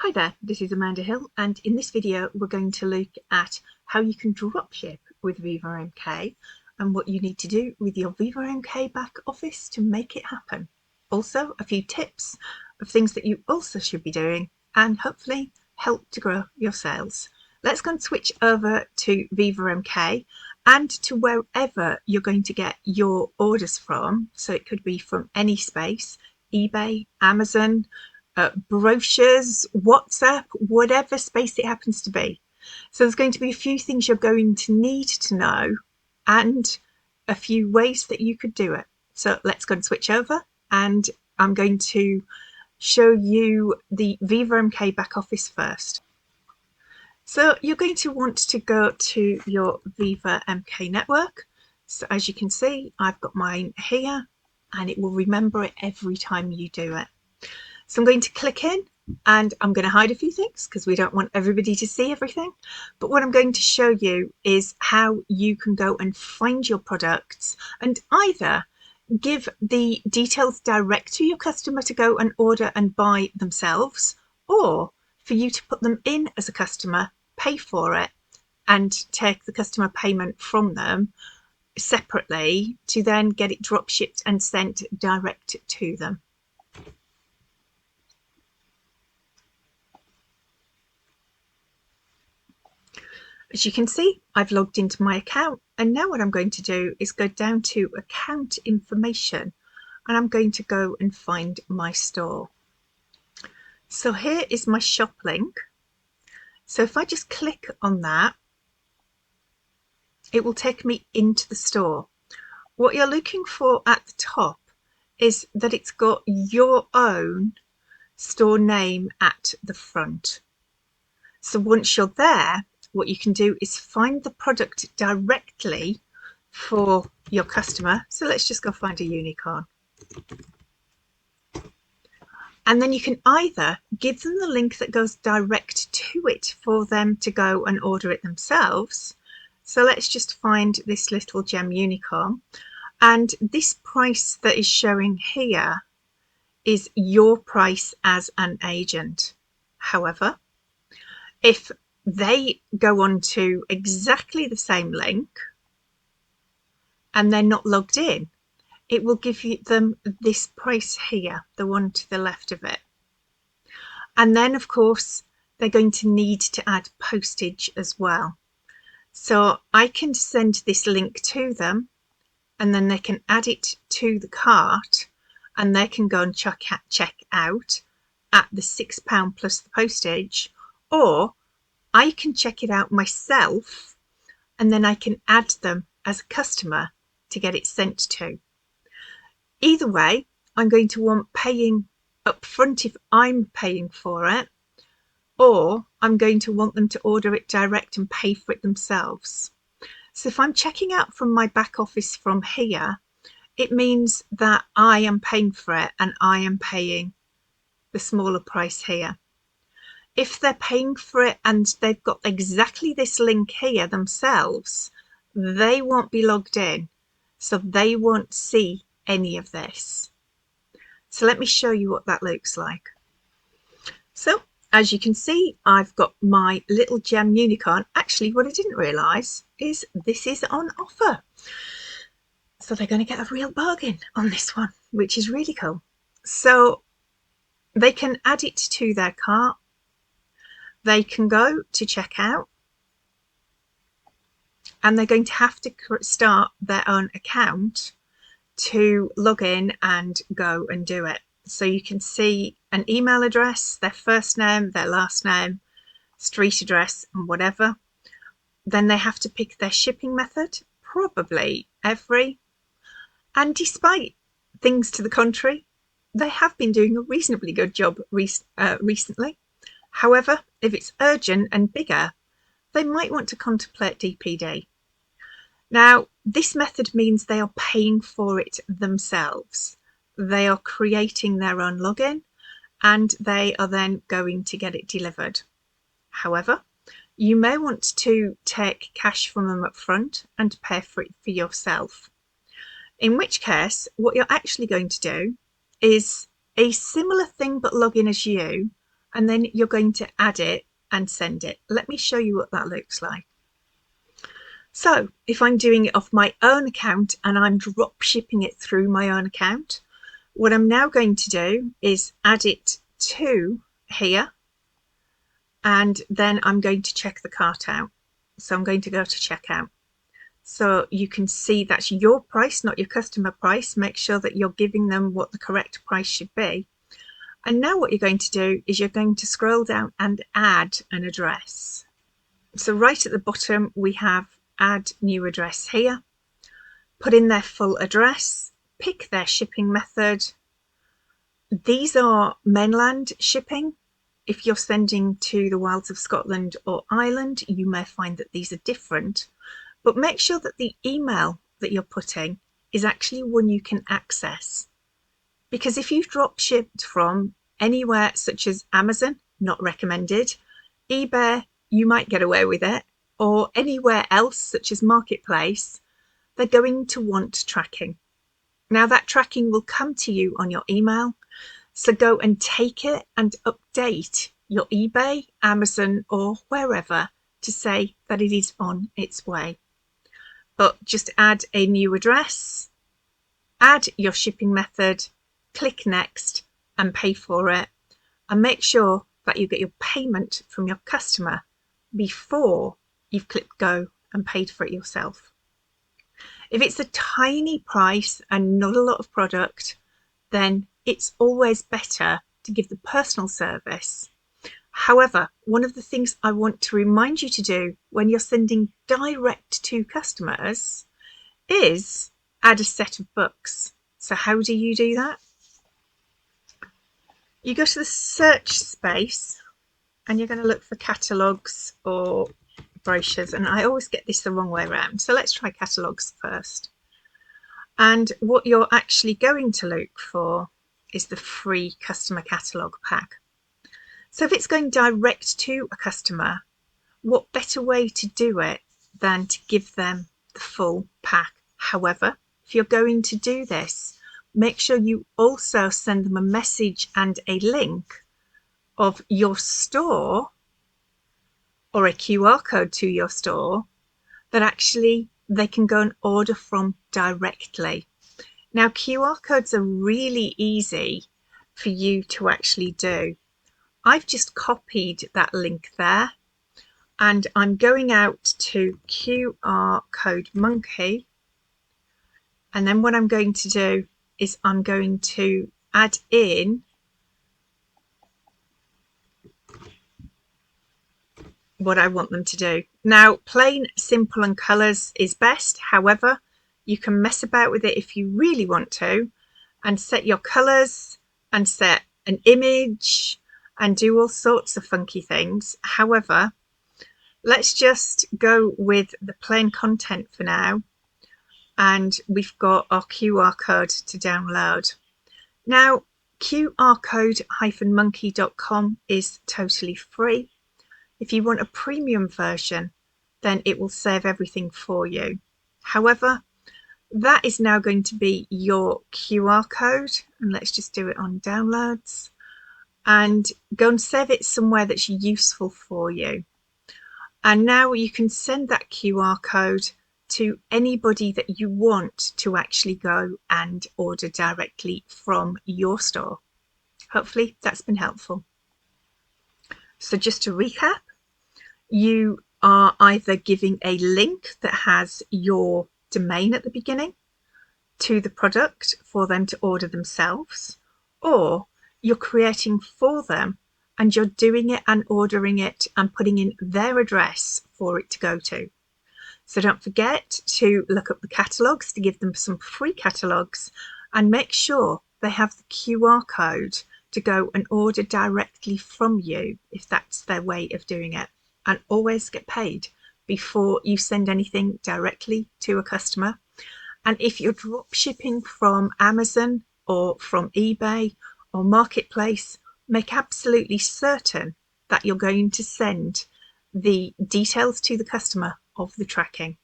Hi there, this is Amanda Hill, and in this video we're going to look at how you can dropship with VivaMK and what you need to do with your VivaMK back office to make it happen. Also, a few tips of things that you also should be doing and hopefully help to grow your sales. Let's go and switch over to VivaMK and to wherever you're going to get your orders from. So it could be from any space, eBay, Amazon, brochures, WhatsApp, whatever space it happens to be. So there's going to be a few things you're going to need to know and a few ways that you could do it. So let's go and switch over, and I'm going to show you the VivaMK back office first. So you're going to want to go to your VivaMK network. So as you can see, I've got mine here and it will remember it every time you do it. So I'm going to click in and I'm going to hide a few things because we don't want everybody to see everything. But what I'm going to show you is how you can go and find your products and either give the details direct to your customer to go and order and buy themselves, or for you to put them in as a customer, pay for it and take the customer payment from them separately to then get it drop shipped and sent direct to them. As you can see, I've logged into my account, and now what I'm going to do is go down to account information and I'm going to go and find my store. So here is my shop link. So if I just click on that, it will take me into the store. What you're looking for at the top is that it's got your own store name at the front. So once you're there, what you can do is find the product directly for your customer. So let's just go find a unicorn. And then you can either give them the link that goes direct to it for them to go and order it themselves. So let's just find this little gem unicorn. And this price that is showing here is your price as an agent. However, if they go on to exactly the same link and they're not logged in, it will give them this price here, the one to the left of it. And then of course they're going to need to add postage as well. So I can send this link to them and then they can add it to the cart and they can go and check out at the £6 plus the postage, or I can check it out myself and then I can add them as a customer to get it sent to. Either way, I'm going to want paying up front if I'm paying for it, or I'm going to want them to order it direct and pay for it themselves. So if I'm checking out from my back office from here, it means that I am paying for it and I am paying the smaller price here. If they're paying for it and they've got exactly this link here themselves, they won't be logged in, so they won't see any of this. So let me show you what that looks like. So as you can see, I've got my little gem unicorn. Actually, what I didn't realise is this is on offer. So they're going to get a real bargain on this one, which is really cool. So they can add it to their cart. They can go to checkout and they're going to have to start their own account to log in and go and do it. So you can see an email address, their first name, their last name, street address and whatever. Then they have to pick their shipping method, probably every. And despite things to the contrary, they have been doing a reasonably good job recently. However, if it's urgent and bigger, they might want to contemplate DPD. Now, this method means they are paying for it themselves. They are creating their own login and they are then going to get it delivered. However, you may want to take cash from them up front and pay for it for yourself. In which case, what you're actually going to do is a similar thing but log in as you, and then you're going to add it and send it. Let me show you what that looks like. So if I'm doing it off my own account and I'm drop shipping it through my own account, what I'm now going to do is add it to here, and then I'm going to check the cart out. So I'm going to go to checkout. So you can see that's your price, not your customer price. Make sure that you're giving them what the correct price should be. And now what you're going to do is you're going to scroll down and add an address. So right at the bottom, we have add new address here. Put in their full address, pick their shipping method. These are mainland shipping. If you're sending to the wilds of Scotland or Ireland, you may find that these are different. But make sure that the email that you're putting is actually one you can access. Because if you've drop shipped from anywhere such as Amazon, not recommended, eBay, you might get away with it, or anywhere else such as Marketplace, they're going to want tracking. Now that tracking will come to you on your email, so go and take it and update your eBay, Amazon, or wherever to say that it is on its way. But just add a new address, add your shipping method, click next and pay for it, and make sure that you get your payment from your customer before you've clicked go and paid for it yourself. If it's a tiny price and not a lot of product, then it's always better to give the personal service. However, one of the things I want to remind you to do when you're sending direct to customers is add a set of books. So how do you do that? You go to the search space and you're going to look for catalogues or brochures, and I always get this the wrong way around. So let's try catalogues first. And what you're actually going to look for is the free customer catalogue pack. So if it's going direct to a customer, what better way to do it than to give them the full pack? However, if you're going to do this, make sure you also send them a message and a link of your store or a QR code to your store that actually they can go and order from directly. Now, QR codes are really easy for you to actually do. I've just copied that link there, and I'm going out to QR code monkey, and then what I'm going to do is I'm going to add in what I want them to do. Now, plain, simple and colours is best. However, you can mess about with it if you really want to and set your colours and set an image and do all sorts of funky things. However, let's just go with the plain content for now, and we've got our QR code to download. Now, qrcode-monkey.com is totally free. If you want a premium version, then it will save everything for you. However, that is now going to be your QR code, and let's just do it on downloads and go and save it somewhere that's useful for you. And now you can send that QR code to anybody that you want to actually go and order directly from your store. Hopefully that's been helpful. So just to recap, you are either giving a link that has your domain at the beginning to the product for them to order themselves, or you're creating for them and you're doing it and ordering it and putting in their address for it to go to. So don't forget to look up the catalogues to give them some free catalogues, and make sure they have the QR code to go and order directly from you if that's their way of doing it. And always get paid before you send anything directly to a customer. And if you're drop shipping from Amazon or from eBay or Marketplace, make absolutely certain that you're going to send the details to the customer of the tracking.